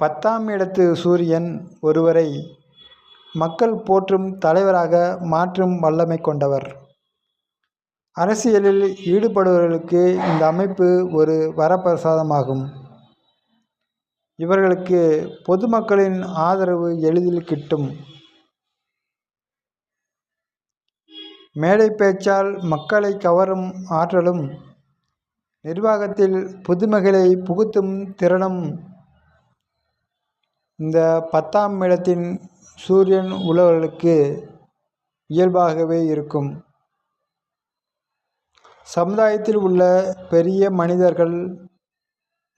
10ஆம் இடத்து சூரியன் ஒருவரை மக்கள் போற்றும் தலைவராக மாற்றும் வல்லமை கொண்டவர். அரசியலில் ஈடுபடுபவர்களுக்கு இந்த அமைப்பு ஒரு வரப்பிரசாதமாகும். இவர்களுக்கு பொதுமக்களின் ஆதரவு எளிதில் கிட்டும். மேடை பேச்சால் மக்களை கவரும் ஆற்றலும், நிர்வாகத்தில் புதுமைகளை புகுத்தும் திறனும் இந்த 10ஆம் இடத்தின் சூரியன் உள்ளவர்களுக்கு இயல்பாகவே இருக்கும். சமுதாயத்தில் உள்ள பெரிய மனிதர்கள்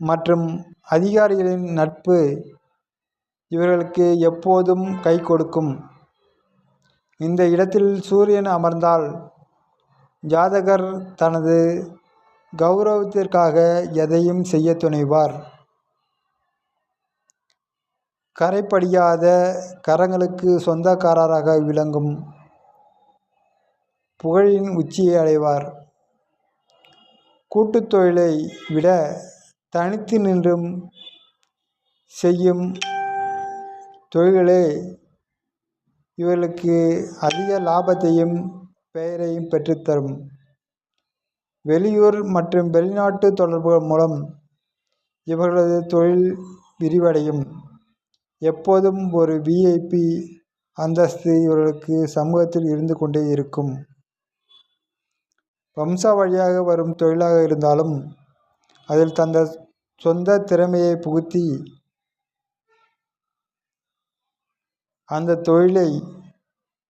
மற்றும் அதிகாரிகளின் நட்பு இவர்களுக்கு எப்போதும் கை கொடுக்கும். இந்த இடத்தில் சூரியன் அமர்ந்தால் ஜாதகர் தனது கௌரவத்திற்காக எதையும் செய்ய துணிவார். கரைபடியாத கரங்களுக்கு சொந்தக்காரராக விளங்கும் புகழின் உச்சியை அடைவார். கூட்டுத் தொழிலை விட தனித்து நின்றும் செய்யும் தொழில்களே இவர்களுக்கு அதிக லாபத்தையும் பெயரையும் பெற்றுத்தரும். வெளியூர் மற்றும் வெளிநாட்டு தொடர்புகள் மூலம் இவர்களது தொழில் விரிவடையும். எப்போதும் ஒரு விஐபி அந்தஸ்து இவர்களுக்கு சமூகத்தில் இருந்து கொண்டே இருக்கும். வம்சாவழியாக வரும் தொழிலாக இருந்தாலும் அதில் தந்த சொந்த திறமையை புகுத்தி அந்த தொழிலை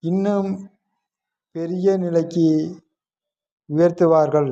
இன்னும் பெரிய நிலைக்கு உயர்த்துவார்கள்.